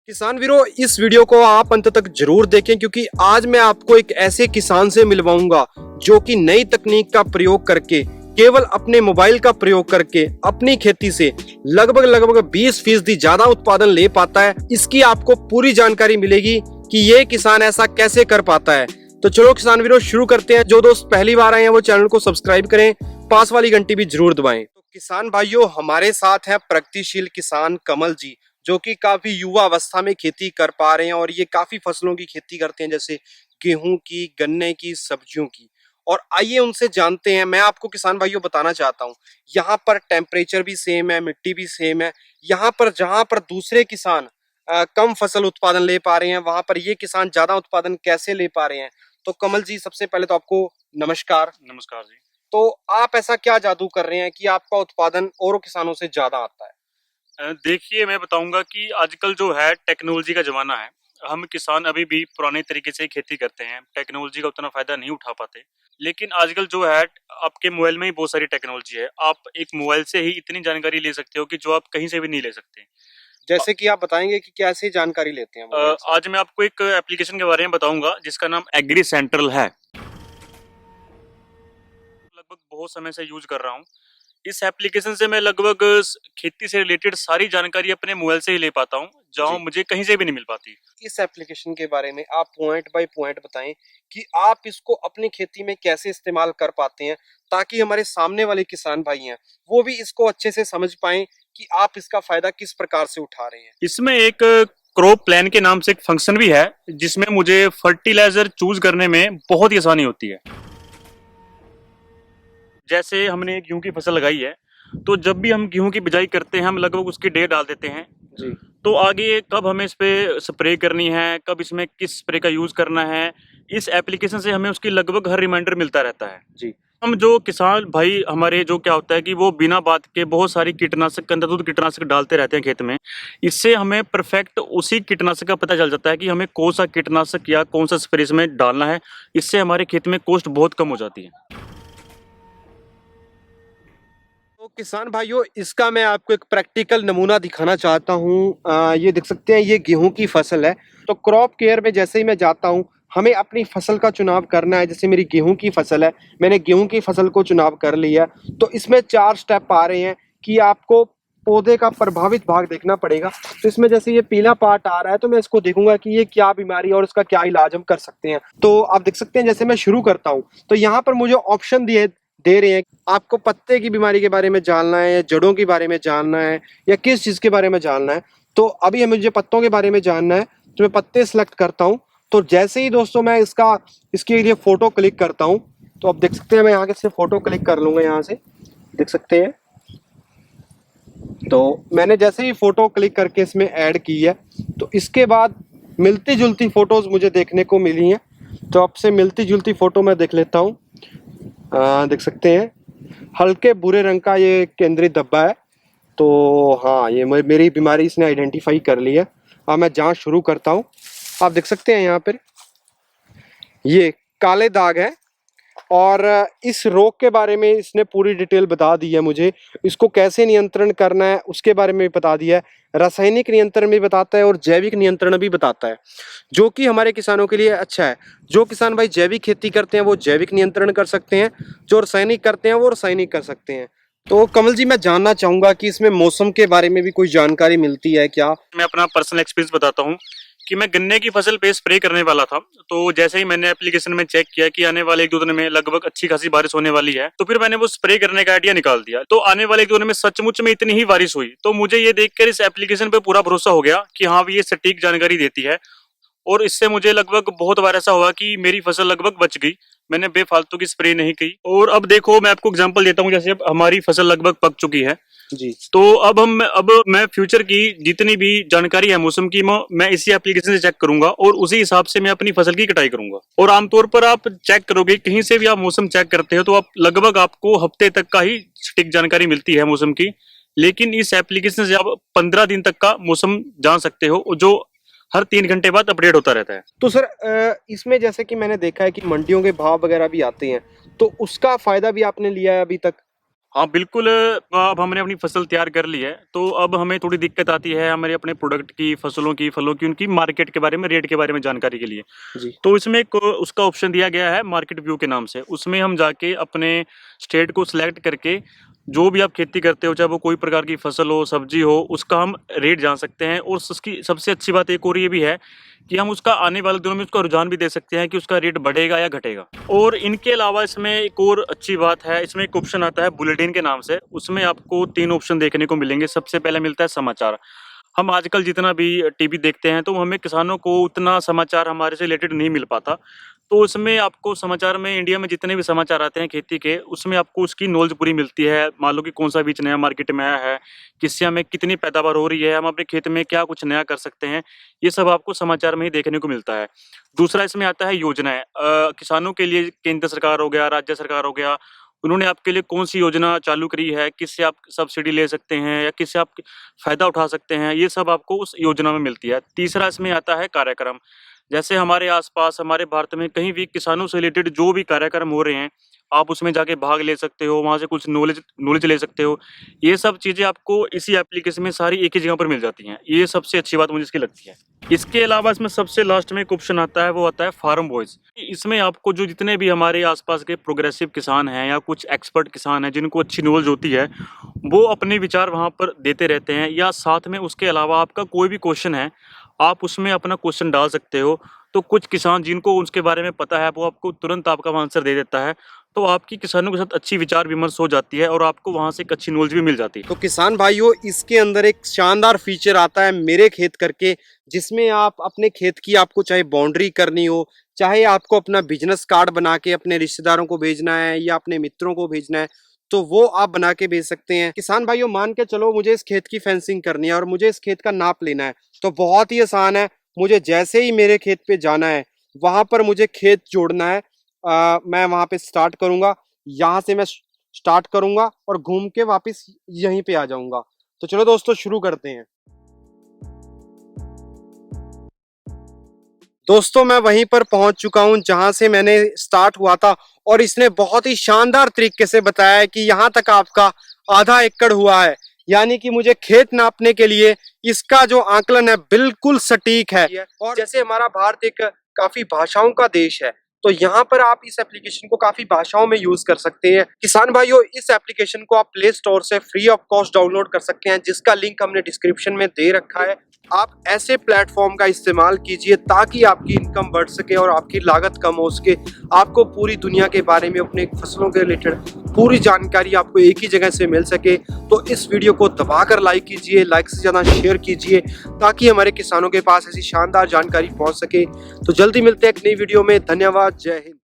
किसान वीरों, इस वीडियो को आप अंत तक जरूर देखें क्योंकि आज मैं आपको एक ऐसे किसान से मिलवाऊंगा जो कि नई तकनीक का प्रयोग करके केवल अपने मोबाइल का प्रयोग करके अपनी खेती से लगभग 20% ज्यादा उत्पादन ले पाता है। इसकी आपको पूरी जानकारी मिलेगी कि ये किसान ऐसा कैसे कर पाता है। तो चलो किसान वीरों शुरू करते हैं। जो दोस्त पहली बार आए हैं वो चैनल को सब्सक्राइब करें, पास वाली घंटी भी जरूर दबाएं। तो किसान भाइयों, हमारे साथ है प्रगतिशील किसान कमल जी, जो कि काफी युवा अवस्था में खेती कर पा रहे हैं और ये काफी फसलों की खेती करते हैं, जैसे गेहूं की, गन्ने की, सब्जियों की। और आइए उनसे जानते हैं। मैं आपको किसान भाइयों बताना चाहता हूँ, यहाँ पर टेम्परेचर भी सेम है, मिट्टी भी सेम है। यहाँ पर जहाँ पर दूसरे किसान कम फसल उत्पादन ले पा रहे हैं, वहां पर ये किसान ज्यादा उत्पादन कैसे ले पा रहे हैं। तो कमल जी, सबसे पहले तो आपको नमस्कार। नमस्कार जी। तो आप ऐसा क्या जादू कर रहे हैं कि आपका उत्पादन औरों किसानों से ज्यादा आता है? देखिए, मैं बताऊंगा कि आजकल जो है टेक्नोलॉजी का जमाना है। हम किसान अभी भी पुराने तरीके से ही खेती करते हैं, टेक्नोलॉजी का उतना फायदा नहीं उठा पाते। लेकिन आजकल जो है आपके मोबाइल में ही बहुत सारी टेक्नोलॉजी है। आप एक मोबाइल से ही इतनी जानकारी ले सकते हो कि जो आप कहीं से भी नहीं ले सकते। जैसे कि आप बताएंगे कि कैसे जानकारी लेते हैं मोबाइल से? आज मैं आपको एक एप्लीकेशन के बारे में बताऊंगा जिसका नाम एग्री सेंट्रल है। लगभग बहुत समय से यूज कर रहा हूँ। इस एप्लीकेशन से मैं लगभग खेती से रिलेटेड सारी जानकारी अपने मोबाइल से ही ले पाता हूँ, जहाँ मुझे कहीं से भी नहीं मिल पाती। इस एप्लीकेशन के बारे में आप पॉइंट बाय पॉइंट बताएं कि आप इसको अपनी खेती में कैसे इस्तेमाल कर पाते हैं, ताकि हमारे सामने वाले किसान भाई हैं वो भी इसको अच्छे से समझ पाएं कि आप इसका फायदा किस प्रकार से उठा रहे हैं। इसमें एक क्रॉप प्लान के नाम से एक फंक्शन भी है जिसमें मुझे फर्टिलाइजर चूज करने में बहुत ही आसानी होती है। जैसे हमने गेहूं की फसल लगाई है, तो जब भी हम गेहूं की बिजाई करते हैं हम लगभग उसकी डेट डाल देते हैं जी। तो आगे कब हमें इस पे स्प्रे करनी है, कब इसमें किस स्प्रे का यूज करना है, इस एप्लीकेशन से हमें उसकी लगभग हर रिमाइंडर मिलता रहता है। जी। हम जो किसान भाई हमारे जो क्या होता है कि वो बिना बात के बहुत सारी कीटनाशक अंधाधुंध कीटनाशक डालते रहते हैं खेत में। इससे हमें परफेक्ट उसी कीटनाशक का पता चल जाता है कि हमें कौन सा कीटनाशक या कौन सा स्प्रे इसमें डालना है। इससे हमारे खेत में कॉस्ट बहुत कम हो जाती है। तो किसान भाइयों, इसका मैं आपको एक प्रैक्टिकल नमूना दिखाना चाहता हूँ। ये देख सकते हैं, ये गेहूं की फसल है। तो क्रॉप केयर में जैसे ही मैं जाता हूँ, हमें अपनी फसल का चुनाव करना है। जैसे मेरी गेहूं की फसल है, मैंने गेहूं की फसल को चुनाव कर लिया। तो इसमें 4 स्टेप आ रहे हैं कि आपको पौधे का प्रभावित भाग देखना पड़ेगा। तो इसमें जैसे ये पीला पार्ट आ रहा है, तो मैं इसको देखूंगा कि ये क्या बीमारी है और इसका क्या इलाज हम कर सकते हैं। तो आप देख सकते हैं, जैसे मैं शुरू करता हूँ तो यहाँ पर मुझे ऑप्शन दे रहे हैं। आपको पत्ते की बीमारी के बारे में जानना है या जड़ों के बारे में जानना है या किस चीज के बारे में जानना है। तो अभी मुझे पत्तों के बारे में जानना है, तो मैं पत्ते सिलेक्ट करता हूँ। तो जैसे ही दोस्तों मैं इसके लिए फोटो क्लिक करता हूँ, तो आप देख सकते हैं मैं यहाँ से फोटो क्लिक कर लूंगा। यहाँ से देख सकते हैं, तो मैंने जैसे ही फोटो क्लिक करके इसमें ऐड की है, तो इसके बाद मिलती जुलती फोटोज मुझे देखने को मिली हैं। तो आपसे मिलती जुलती फोटो मैं देख लेता हूँ। देख सकते हैं, हल्के भूरे रंग का ये केंद्रीय धब्बा है। तो हाँ, ये मेरी बीमारी इसने आइडेंटिफाई कर ली है। अब मैं जांच शुरू करता हूँ। आप देख सकते हैं यहाँ पर ये काले दाग है और इस रोग के बारे में इसने पूरी डिटेल बता दी है मुझे। इसको कैसे नियंत्रण करना है उसके बारे में भी बता दिया है। रासायनिक नियंत्रण भी बताता है और जैविक नियंत्रण भी बताता है, जो कि हमारे किसानों के लिए अच्छा है। जो किसान भाई जैविक खेती करते हैं वो जैविक नियंत्रण कर सकते हैं, जो रासायनिक करते हैं वो रासायनिक कर सकते हैं। तो कमल जी, मैं जानना चाहूंगा कि इसमें मौसम के बारे में भी कोई जानकारी मिलती है क्या? मैं अपना पर्सनल एक्सपीरियंस बताता हूँ कि मैं गन्ने की फसल पे स्प्रे करने वाला था। तो जैसे ही मैंने एप्लीकेशन में चेक किया कि आने वाले 1-2 दिन में लगभग अच्छी खासी बारिश होने वाली है, तो फिर मैंने वो स्प्रे करने का आइडिया निकाल दिया। तो आने वाले 1-2 दिन में सचमुच में इतनी ही बारिश हुई। तो मुझे ये देखकर इस एप्लीकेशन पे पूरा भरोसा हो गया कि हाँ, ये सटीक जानकारी देती है। और इससे मुझे लगभग बहुत बार ऐसा हुआ कि मेरी फसल लगभग बच गई, मैंने बेफालतू की स्प्रे नहीं की। और अब देखो, मैं आपको एग्जांपल देता हूँ। जैसे अब हमारी फसल लगभग पक चुकी है जी। तो अब मैं फ्यूचर की जितनी भी जानकारी है मौसम की, मैं इसी एप्लीकेशन से चेक करूंगा और उसी हिसाब से मैं अपनी फसल की कटाई करूंगा। और आमतौर पर आप चेक करोगे, कहीं से भी आप मौसम चेक करते हो तो आप लगभग आपको हफ्ते तक का ही सटीक जानकारी मिलती है मौसम की। लेकिन इस एप्लीकेशन से आप 15 दिन तक का मौसम जान सकते हो, जो हर 3 घंटे बाद अपडेट होता रहता है। तो सर, इसमें जैसे कि मैंने देखा है कि मंडियों के भाव वगैरह भी आते हैं, तो उसका फायदा भी आपने लिया है अभी तक? हाँ बिल्कुल, अब हमने अपनी फसल तैयार कर ली है, तो अब हमें थोड़ी दिक्कत आती है हमारे अपने प्रोडक्ट की, फसलों की, फलों की, उनकी मार्केट के बारे में, रेट के बारे में जानकारी के लिए। जी। तो इसमें एक उसका ऑप्शन दिया गया है मार्केट व्यू के नाम से। उसमें हम जाके अपने स्टेट को सिलेक्ट करके जो भी आप खेती करते हो, चाहे वो कोई प्रकार की फसल हो, सब्जी हो, उसका हम रेट जान सकते हैं। और उसकी सबसे अच्छी बात एक और ये भी है कि हम उसका आने वाले दिनों में उसका रुझान भी दे सकते हैं कि उसका रेट बढ़ेगा या घटेगा। और इनके अलावा इसमें एक और अच्छी बात है, इसमें एक ऑप्शन आता है बुलेटिन के नाम से। उसमें आपको 3 ऑप्शन देखने को मिलेंगे। सबसे पहले मिलता है समाचार। हम आजकल जितना भी टीवी देखते हैं, तो हमें किसानों को उतना समाचार हमारे से रिलेटेड नहीं मिल पाता। तो उसमें आपको समाचार में, इंडिया में जितने भी समाचार आते हैं खेती के, उसमें आपको उसकी नॉलेज पूरी मिलती है। मान लो कि कौन सा बीज नया मार्केट में आया है, किससे हमें कितनी पैदावार हो रही है, हम अपने खेत में क्या कुछ नया कर सकते हैं, ये सब आपको समाचार में ही देखने को मिलता है। दूसरा इसमें आता है योजनाएं। किसानों के लिए केंद्र सरकार हो गया, राज्य सरकार हो गया, उन्होंने आपके लिए कौन सी योजना चालू करी है, किससे आप सब्सिडी ले सकते हैं या किससे आप फायदा उठा सकते हैं, ये सब आपको उस योजना में मिलती है। तीसरा इसमें आता है कार्यक्रम। जैसे हमारे आसपास, हमारे भारत में कहीं भी किसानों से रिलेटेड जो भी कार्यक्रम हो रहे हैं, आप उसमें जाके भाग ले सकते हो, वहाँ से कुछ नॉलेज नॉलेज ले सकते हो। ये सब चीज़ें आपको इसी एप्लीकेशन में सारी एक ही जगह पर मिल जाती हैं। ये सबसे अच्छी बात मुझे इसकी लगती है। इसके अलावा इसमें सबसे लास्ट में एक ऑप्शन आता है, वो आता है फार्म वॉइस। इसमें आपको जो जितने भी हमारे आसपास के प्रोग्रेसिव किसान हैं या कुछ एक्सपर्ट किसान हैं जिनको अच्छी नॉलेज होती है, वो अपने विचार वहाँ पर देते रहते हैं। या साथ में उसके अलावा आपका कोई भी क्वेश्चन है, आप उसमें अपना क्वेश्चन डाल सकते हो। तो कुछ किसान जिनको उसके बारे में पता है, वो आपको तुरंत आपका आंसर दे देता है। तो आपकी किसानों के साथ अच्छी विचार विमर्श हो जाती है और आपको वहाँ से एक अच्छी नॉलेज भी मिल जाती है। तो किसान भाइयों, इसके अंदर एक शानदार फीचर आता है मेरे खेत करके, जिसमें आप अपने खेत की, आपको चाहे बाउंड्री करनी हो, चाहे आपको अपना बिजनेस कार्ड बना के अपने रिश्तेदारों को भेजना है या अपने मित्रों को भेजना है, तो वो आप बना के भेज सकते हैं। किसान भाइयों, मान के चलो मुझे इस खेत की फेंसिंग करनी है और मुझे इस खेत का नाप लेना है, तो बहुत ही आसान है। मुझे जैसे ही मेरे खेत पे जाना है, वहां पर मुझे खेत जोड़ना है। मैं वहां पे स्टार्ट करूंगा, यहाँ से मैं स्टार्ट करूंगा और घूम के वापस यहीं पे आ जाऊंगा। तो चलो दोस्तों, शुरू करते हैं। दोस्तों, मैं वहीं पर पहुंच चुका हूं जहां से मैंने स्टार्ट हुआ था, और इसने बहुत ही शानदार तरीके से बताया है कि यहां तक आपका आधा एकड़ हुआ है। यानी कि मुझे खेत नापने के लिए इसका जो आकलन है बिल्कुल सटीक है। और जैसे हमारा भारत एक काफी भाषाओं का देश है, तो यहाँ पर आप इस एप्लीकेशन को काफी भाषाओं में यूज कर सकते हैं। किसान भाइयों, इस एप्लीकेशन को आप प्ले स्टोर से फ्री ऑफ कॉस्ट डाउनलोड कर सकते हैं, जिसका लिंक हमने डिस्क्रिप्शन में दे रखा है। आप ऐसे प्लेटफॉर्म का इस्तेमाल कीजिए ताकि आपकी इनकम बढ़ सके और आपकी लागत कम हो सके। आपको पूरी दुनिया के बारे में, अपने फसलों के रिलेटेड पूरी जानकारी आपको एक ही जगह से मिल सके। तो इस वीडियो को दबाकर लाइक कीजिए, लाइक से ज्यादा शेयर कीजिए, ताकि हमारे किसानों के पास ऐसी शानदार जानकारी पहुंच सके। तो जल्दी मिलते हैं एक नई वीडियो में। धन्यवाद। जय हिंद।